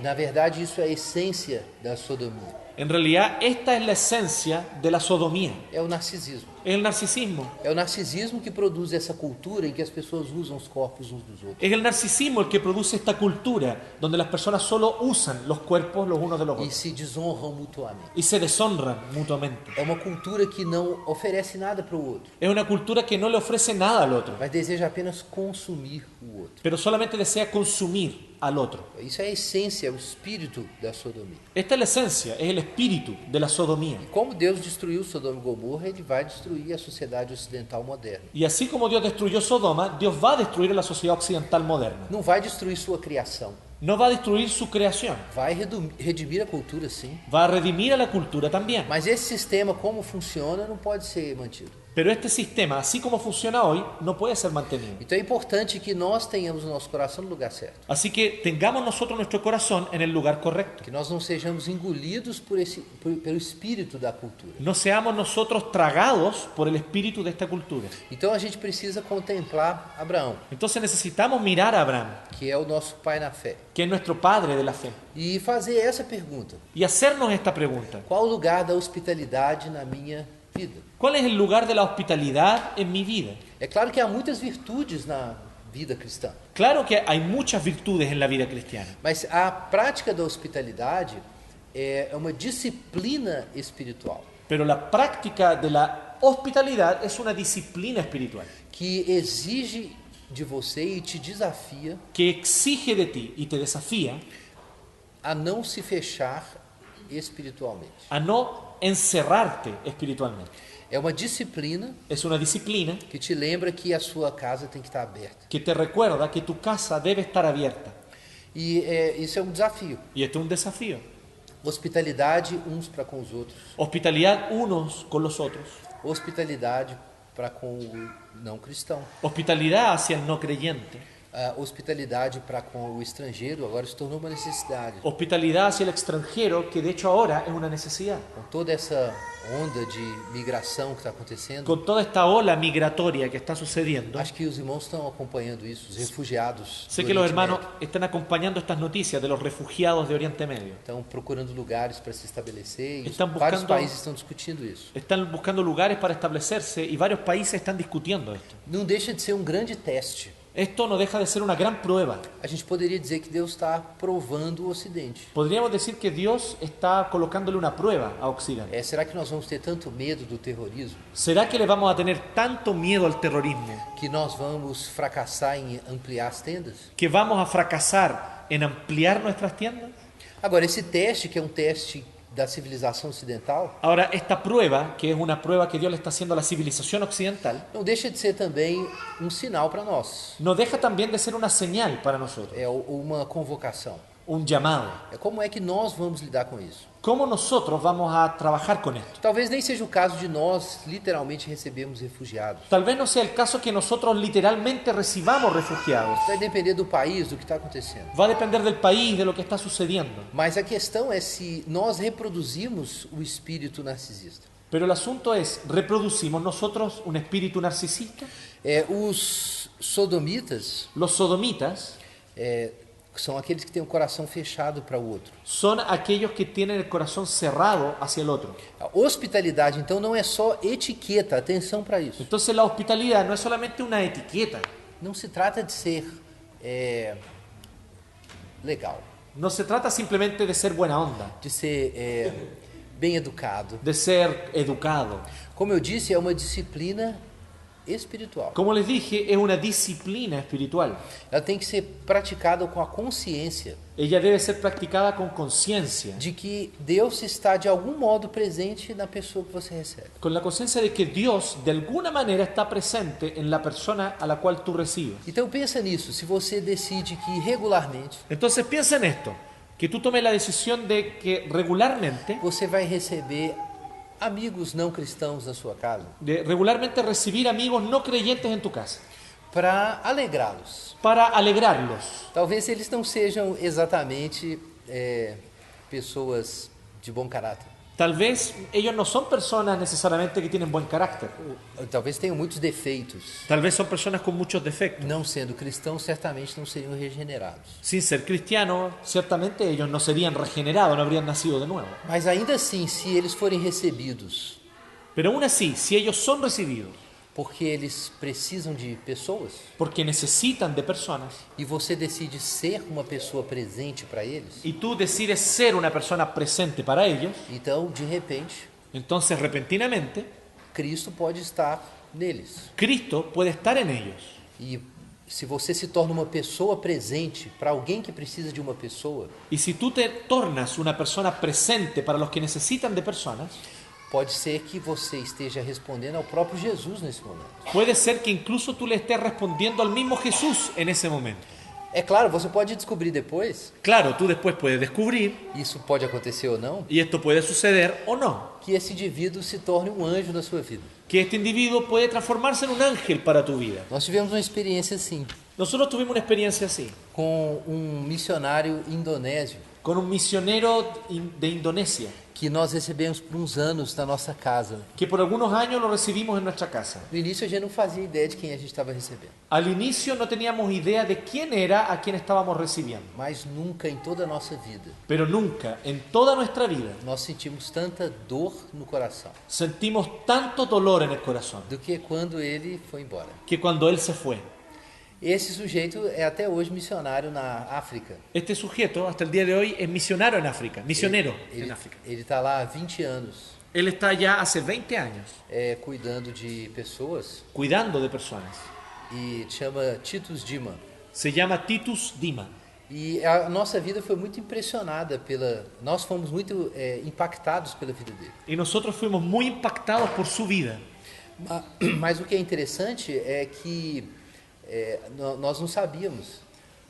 Na verdade, isso é a essência da sodomia. En realidad, esta es la esencia de la sodomía, É o narcisismo. es el narcisismo. É o narcisismo que produz essa cultura em que as pessoas usam os corpos uns dos outros Es el narcisismo el que produce esta cultura donde las personas solo usan los cuerpos los unos de los e otros se desonram mutuamente. y se deshonran mutuamente. É uma cultura que não oferece nada para o outro, Es una cultura que no le ofrece nada al otro, mas deseja apenas consumir o outro. pero solamente desea consumir al otro. Isso é a essência, é o espírito da sodomia. Esta es la esencia, es el espíritu de la sodomía. Como Deus destruiu Sodoma e Gomorra, ele vai destruir a sociedade ocidental moderna. Y así como Dios destruyó Sodoma, Dios va a destruir a la sociedad occidental moderna. Não vai destruir sua criação, No va a destruir su creación, vai redimir a cultura, sim. va a redimir a la cultura también. Mas esse sistema, como funciona, não pode ser mantido. Pero este sistema, así como funciona hoy, no puede ser mantenido. Então é importante que nós tenhamos o nosso coração no lugar certo. Así que tengamos nosotros nuestro corazón en el lugar correcto. Que nós não sejamos engolidos pelo espírito da cultura. No seamos nosotros tragados por el espíritu de esta cultura. Então a gente precisa contemplar Abraão, Entonces necesitamos mirar a Abraham, que é o nosso pai na fé, que es nuestro padre de la fe, e fazer essa pergunta: y hacernos esta pregunta. qual o lugar da hospitalidade na minha vida? ¿Cuál es el lugar de la hospitalidad en mi vida? É claro que há muitas virtudes na vida cristã, Claro que hay muchas virtudes en la vida cristiana, mas a prática da hospitalidade é uma disciplina espiritual pero la práctica de la hospitalidad es una disciplina espiritual que exige de você e te desafia que exige de ti y te desafía a não se fechar espiritualmente. a no encerrarte espiritualmente. É uma disciplina Es una disciplina que te lembra que a sua casa tem que estar aberta. que te recuerda que tu casa debe estar abierta. E isso é um desafio. Y este es un desafío. Hospitalidade uns para com os outros. Hospitalidad unos con los otros. Hospitalidade para com o não cristão. Hospitalidad hacia el no creyente. Hospitalidade para com o estrangeiro agora se tornou uma necessidade. Hospitalidad hacia el extranjero, que de hecho ahora es una necesidad. Com toda essa onda de migração que está acontecendo, Con toda esta ola migratoria que está sucediendo, acho que os irmãos estão acompanhando isso, os refugiados. sé do que los Oriente hermanos Médio. están acompañando estas noticias de los refugiados de Oriente Medio. Estão procurando lugares para se estabelecer e Estão vários buscando- países estão discutindo isso. Están buscando lugares para establecerse y varios países están discutiendo esto. Não deixa de ser um grande teste Esto no deja de ser una gran prueba. A gente poderia dizer que Deus está provando o Ocidente. Podríamos decir que Dios está colocándole una prueba a Occidente. Será que nós vamos ter tanto medo do terrorismo ¿Será que le vamos a tener tanto miedo al terrorismo que nós vamos fracassar em ampliar as tendas? que vamos a fracasar en ampliar nuestras tiendas? Agora, esse teste, que é um teste da civilização ocidental, Ahora, esta prueba, que es una prueba que Dios le está haciendo a la civilización occidental, não deixa de ser também um sinal para nós. nos deja también de ser una señal para nosotros, É uma convocação. un llamado. Como é que nós vamos lidar com isso? ¿Cómo nosotros vamos a trabajar con esto? Talvez nem seja o caso de nós literalmente recebermos refugiados. Tal vez no sea el caso que nosotros literalmente recibamos refugiados. Vai depender do país, do que está acontecendo. Va a depender del país, de lo que está sucediendo. Mas a questão é se nós reproduzimos o espírito narcisista. Pero el asunto es, ¿reproducimos nosotros un espíritu narcisista? Os sodomitas Los sodomitas são aqueles que têm o coração fechado para o outro. son aquellos que tienen el corazón cerrado hacia el otro. A hospitalidade, então, não é só etiqueta, atenção para isso. Entonces la hospitalidad no es solamente una etiqueta, Não se trata de ser legal, no se trata simplemente de ser buena onda, de ser bem educado. de ser educado. Como eu disse, é uma disciplina espiritual. Como les dije, es una disciplina espiritual. Ela tem que ser praticada com a consciência Ella debe ser practicada con conciencia, de que Deus está de algum modo presente na pessoa que você recebe. con la conciencia de que Dios de alguna manera está presente en la persona a la cual tú recibes. Então pensa nisso, se você decide que regularmente Entonces piensa en esto, que tú tomes la decisión de que regularmente você vai receber amigos não cristãos na sua casa regularmente recibir amigos no creyentes en tu casa, para alegrá-los. para alegrarlos. Talvez eles não sejam exatamente pessoas de bom caráter. Tal vez ellos no son personas necesariamente que tienen buen carácter. Talvez tenham muitos defeitos. Tal vez son personas con muchos defectos. Não sendo cristãos, certamente não seriam regenerados. Sin ser cristianos, ciertamente ellos no serían regenerados, no habrían nacido de nuevo. Mas ainda assim, se eles forem recebidos Pero aún así, si ellos son recibidos porque eles precisam de pessoas porque necesitan de personas e você decide ser uma pessoa presente para eles, y tú decides ser una persona presente para ellos, então, de repente, entonces repentinamente Cristo pode estar neles. Cristo puede estar en ellos. E se você se torna uma pessoa presente para alguém que precisa de uma pessoa, Y si tú te tornas una persona presente para los que necesitan de personas, pode ser que você esteja respondendo ao próprio Jesus nesse momento. puede ser que incluso tú le estés respondiendo al mismo Jesús en ese momento. É claro, você pode descobrir depois, Claro, tú después puedes descubrir, isso pode acontecer ou não, y esto puede suceder o no, que esse indivíduo se torne um anjo na sua vida. que este individuo puede transformarse en un ángel para tu vida. Nós tivemos uma experiência assim, Nosotros tuvimos una experiencia así, com um missionário indonésio, con un misionero de Indonesia, que nós recebemos por uns anos na nossa casa. que por algunos años lo recibimos en nuestra casa. No início a gente não fazia ideia de quem a gente estava recebendo, Al inicio no teníamos idea de quién era a quien estábamos recibiendo, mas nunca em toda a nossa vida pero nunca en toda nuestra vida nós sentimos tanta dor no coração sentimos tanto dolor en el corazón do que quando ele foi embora. que cuando él se fue. Esse sujeito é até hoje missionário na África. Este sujeto hasta el día de hoy es misionero en África, misionero en África. Ele está lá há 20 anos Él está allá hace 20 años cuidando de pessoas cuidando de personas. e chama Titus Dima. Se llama Titus Dima. E a nossa vida foi muito impressionada nós fomos muito impactados pela vida dele. Y nosotros fuimos muy impactados por su vida. Mas o que é interessante é que nós não sabíamos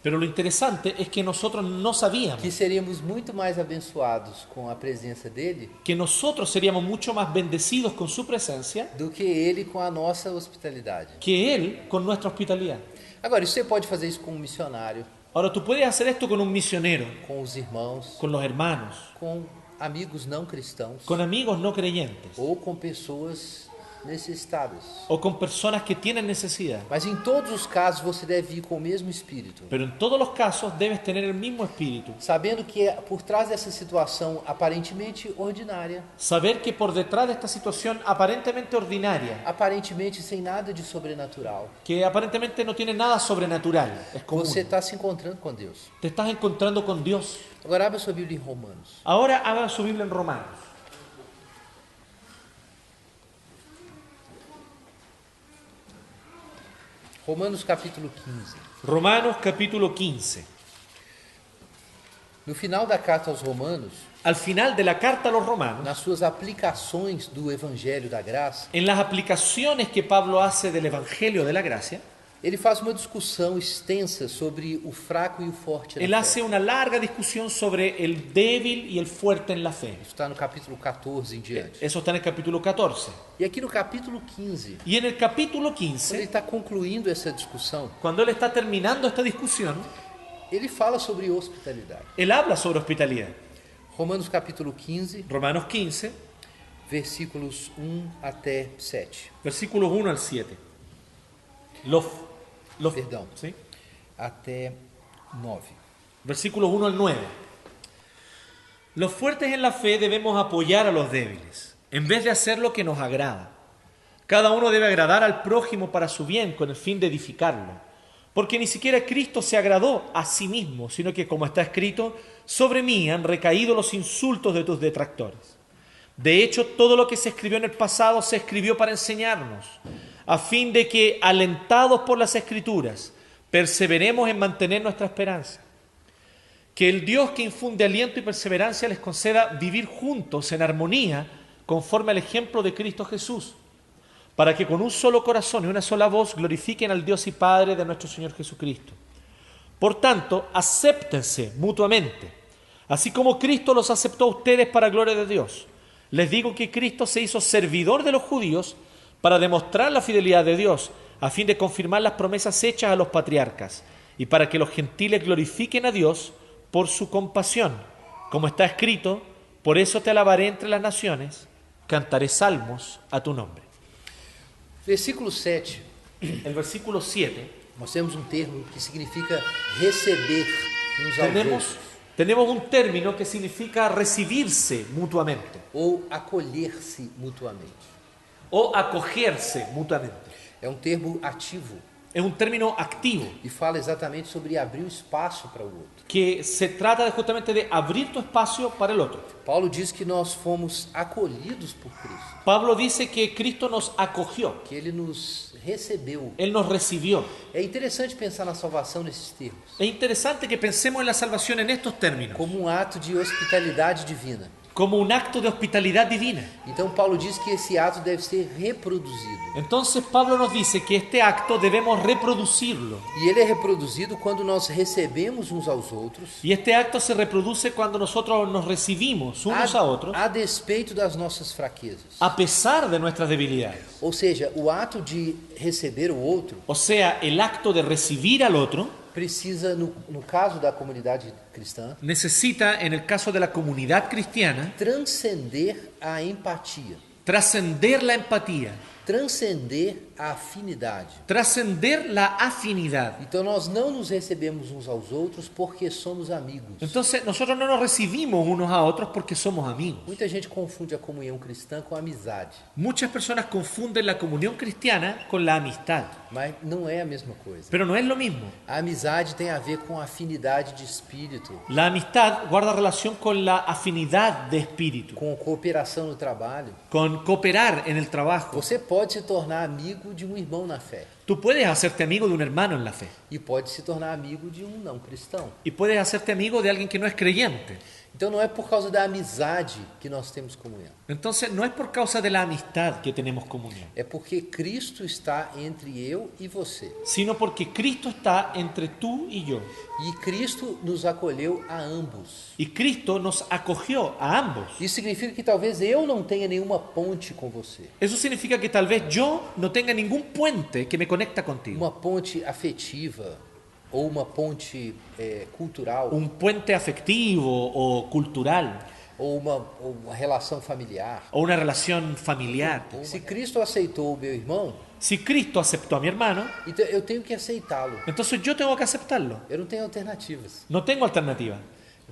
Pero lo interesante es que nosotros no sabíamos que seríamos muito mais abençoados com a presença dele que nosotros seríamos mucho más bendecidos con su presencia do que ele com a nossa hospitalidade. que él con nuestra hospitalidad. Agora, você pode fazer isso com um missionário, Ahora, tú puedes hacer esto con un misionero, com os irmãos, con los hermanos, com amigos não cristãos con amigos no creyentes ou com pessoas necessitadas. o con personas que tienen necesidad. Mas em todos os casos você deve ir com o mesmo espírito, Pero en todos los casos debes tener el mismo espíritu. sabendo que por trás dessa situação aparentemente ordinária, Saber que por detrás de esta situación aparentemente ordinaria, aparentemente sem nada de sobrenatural, que aparentemente no tiene nada sobrenatural, es común, você está se encontrando com Deus. te estás encontrando con Dios. Agora abra sua Bíblia em Romanos. Ahora abra su Biblia en Romanos. Romanos capítulo 15. Romanos capítulo 15. No final da carta aos Romanos, Al final de la carta a los romanos, nas suas aplicações do Evangelho da Graça, en las aplicaciones que Pablo hace del Evangelio de la Gracia, ele faz uma discussão extensa sobre o fraco e o forte él na hace fé. una larga discusión sobre el débil y el fuerte en la fe. Isso está no capítulo 14 em diante. Eso está en el capítulo 14. E aqui no capítulo 15, Y en el capítulo quando ele 15, está concluindo essa discussão, cuando él está terminando esta discusión, ele fala sobre hospitalidade. él habla sobre hospitalidad. Romanos capítulo 15, Romanos 15, versículos 1 até 7. versículos 1 al 7. Perdão. ¿Sí? Até 9. Versículos 1 al 9. Los fuertes en la fe debemos apoyar a los débiles, en vez de hacer lo que nos agrada. Cada uno debe agradar al prójimo para su bien, con el fin de edificarlo. Porque ni siquiera Cristo se agradó a sí mismo, sino que, como está escrito, sobre mí han recaído los insultos de tus detractores. De hecho, todo lo que se escribió en el pasado se escribió para enseñarnos, a fin de que, alentados por las Escrituras, perseveremos en mantener nuestra esperanza. Que el Dios que infunde aliento y perseverancia les conceda vivir juntos en armonía conforme al ejemplo de Cristo Jesús, para que con un solo corazón y una sola voz glorifiquen al Dios y Padre de nuestro Señor Jesucristo. Por tanto, acéptense mutuamente, así como Cristo los aceptó a ustedes para gloria de Dios. Les digo que Cristo se hizo servidor de los judíos para demostrar la fidelidad de Dios, a fin de confirmar las promesas hechas a los patriarcas, y para que los gentiles glorifiquen a Dios por su compasión. Como está escrito, por eso te alabaré entre las naciones, cantaré salmos a tu nombre. Versículo 7, El versículo 7, nós temos termo que significa receber uns aos outros, tenemos un término que significa recibirse mutuamente ou acolher-se mutuamente. o acogerse mutuamente. É termo ativo Es un término activo e fala exatamente sobre abrir o espaço para o outro. que se trata justamente de abrir tu espacio para el otro. Paulo diz que nós fomos acolhidos por Cristo, Pablo dice que Cristo nos acogió, que ele nos recebeu. Él nos recibió. É interessante pensar na salvação nesses termos, Es interesante que pensemos en la salvación en estos términos, como ato de hospitalidade divina. como un acto de hospitalidad divina. Então Paulo diz que esse ato deve ser reproduzido. Entonces Pablo nos dice que este acto debemos reproducirlo. E ele é reproduzido quando nós recebemos uns aos outros, Y este acto se reproduce cuando nosotros nos recibimos unos a otros, a despeito das nossas fraquezas. a pesar de nuestras debilidades. Ou seja, o ato de receber o outro O sea, el acto de recibir al otro precisa, no caso da comunidade cristã, necesita, en el caso de la comunidad cristiana, transcender a empatia, trascender la empatía, transcender a afinidade. trascender la afinidad. Então nós não nos recebemos uns aos outros porque somos amigos. Entonces nosotros no nos recibimos unos a otros porque somos amigos. Muita gente confunde a comunhão cristã com a amizade, Muchas personas confunden la comunión cristiana con la amistad, mas não é a mesma coisa. pero no es lo mismo. A amizade tem a ver com a afinidade de espírito, La amistad guarda relación con la afinidad de espíritu, com cooperação no trabalho. con cooperar en el trabajo. Você pode se tornar amigo de um irmão na fé Tú puedes hacerte amigo de un hermano en la fe e pode se tornar amigo de um não cristão. y puedes hacerte amigo de alguien que no es creyente. Então não é por causa da amizade que nós temos comunhão. Entonces no es por causa de la amistad que tenemos comunión, É porque Cristo está entre eu e você. sino porque Cristo está entre tú y yo. E Cristo nos acolheu a ambos. Y Cristo nos acogió a ambos. Isso significa que talvez eu não tenha nenhuma ponte com você. Eso significa que tal vez yo no tenga ningún puente que me conecta contigo. Uma ponte afetiva ou uma ponte cultural. Un puente afectivo o cultural. ou uma relação familiar. o una relación familiar. Se Cristo aceitou o meu irmão, Si Cristo aceptó a mi hermano, então eu tenho que aceitá-lo. entonces yo tengo que aceptarlo. Eu não tenho alternativas. No tengo alternativa.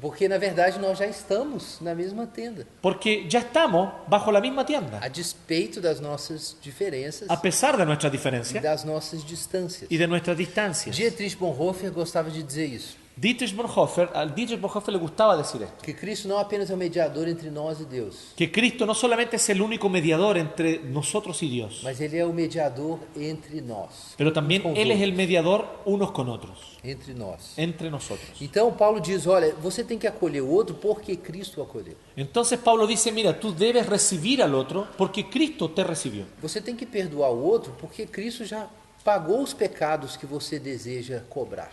Porque, na verdade, nós já estamos na mesma tenda. Porque ya estamos bajo la misma tienda, A despeito das nossas diferenças a pesar de nuestras e diferencias das nossas distâncias. y de nuestras distancias. Dietrich Bonhoeffer gostava de dizer isso. Al Dietrich Bonhoeffer le gustaba decir esto, Que Cristo não apenas é o mediador entre nós e Deus, que Cristo no solamente es el único mediador entre nosotros y Dios, mas Ele é o mediador entre nós. pero también Uns com os Él es el outros. mediador unos con otros, Entre nós. entre nosotros. Então, Paulo diz, olha, você tem que acolher o outro porque Cristo o acolheu. Entonces Pablo dice, mira, tú debes recibir al otro porque Cristo te recibió. Você tem que perdoar o outro porque Cristo já pagou os pecados que você deseja cobrar.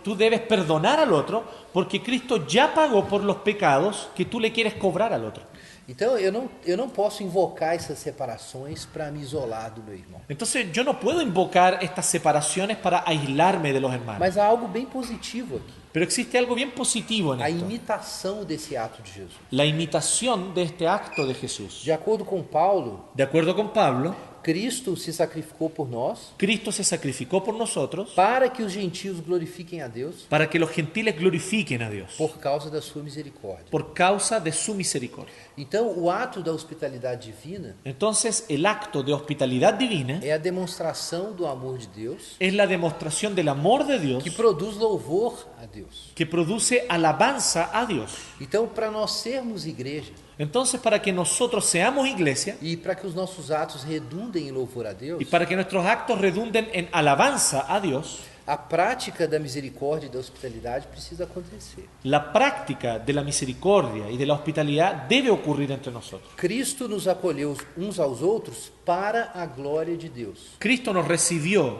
Tú debes perdonar al otro porque Cristo ya pagó por los pecados que tú le quieres cobrar al otro. Então, eu não posso invocar essas separações para me isolar do meu irmão. Entonces yo no puedo invocar estas separaciones para aislarme de los hermanos. Mas há algo bem positivo aqui. Pero existe algo bien positivo en A esto. imitação desse ato de Jesus. La imitación de este acto de Jesús. De acordo com Paulo, De acuerdo con Pablo, Cristo se sacrificou por nós Cristo se sacrificó por nosotros para que os gentios glorifiquem a Deus para que los gentiles glorifiquen a Dios por causa da sua misericórdia. por causa de su misericordia. Então, o ato da hospitalidade divina Entonces, el acto de hospitalidad divina é a demonstração do amor de Deus es la demostración del amor de Dios que produz louvor a Deus. que produce alabanza a Dios. Então, para nós sermos igreja Entonces, para que nosotros seamos iglesia e para que os nossos atos redundem em louvor a Deus, y para que nuestros actos redunden en alabanza a Dios, a prática da misericórdia e da hospitalidade precisa acontecer. la práctica de la misericordia y de la hospitalidad debe ocurrir entre nosotros. Cristo nos acolheu uns aos outros para a glória de Deus, Cristo nos recibió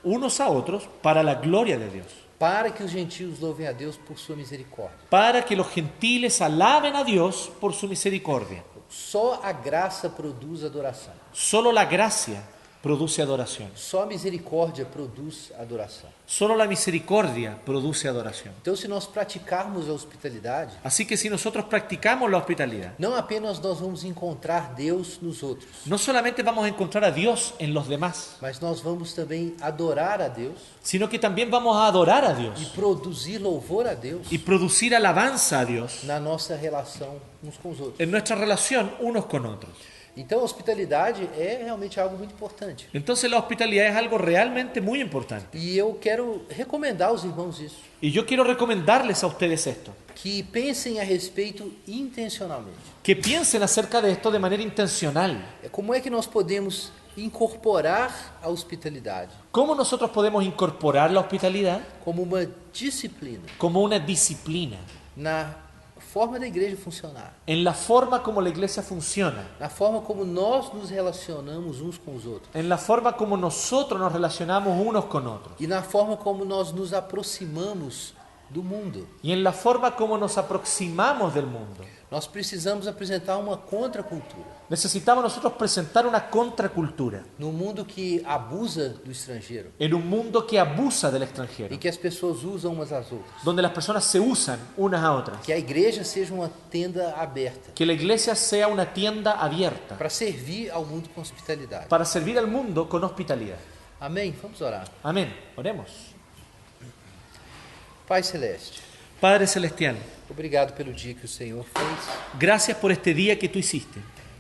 unos a otros para la gloria de Dios, para que os gentios louvem a Deus por sua misericórdia. para que los gentiles alaben a Dios por su misericordia. Só a graça produz adoração. Solo la gracia produce adoración. Só a misericórdia produz adoração. Solo la misericordia produce adoración. Então, se nós praticarmos a hospitalidade, Así que si nosotros practicamos la hospitalidad, não apenas nós vamos encontrar Deus nos outros, no solamente vamos a encontrar a Dios en los demás, mas nós vamos também adorar a Deus sino que también vamos a adorar a e Dios produzir louvor a Deus y producir alabanza a Dios na nossa relação uns com os outros. en nuestra relación unos con otros. Então, a hospitalidade é realmente algo muito importante. Entonces la hospitalidad es algo realmente muy importante. E eu quero recomendar aos irmãos isso, Y yo quiero recomendarles a ustedes esto, que pensem a respeito intencionalmente. que piensen acerca de esto de manera intencional. Como é que nós podemos incorporar a hospitalidade ¿Cómo nosotros podemos incorporar la hospitalidad como uma disciplina como una disciplina na forma da igreja funcionar, en la forma como la iglesia funciona, na forma como nós nos relacionamos uns com os outros en la forma como nosotros nos relacionamos unos con otros e na forma como nós nos aproximamos do mundo? y en la forma como nos aproximamos del mundo? Nós precisamos apresentar uma contracultura. Necesitamos nosotros presentar una contracultura No mundo que abusa do estrangeiro, en un mundo que abusa del extranjero, em que as pessoas usam umas às outras. donde las personas se usan unas a otras. Que a igreja seja uma tenda aberta Que la iglesia sea una tienda abierta para servir ao mundo com hospitalidade. para servir al mundo con hospitalidad. Amém? Vamos orar. Amén. Oremos. Pai Celeste, Padre Celestial, obrigado pelo dia que o Senhor fez. gracias por este día que tú hiciste.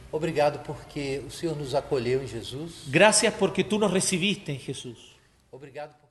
Obrigado porque o Senhor nos acolheu em Jesus. Gracias porque tú nos recibiste en Jesús. Obrigado por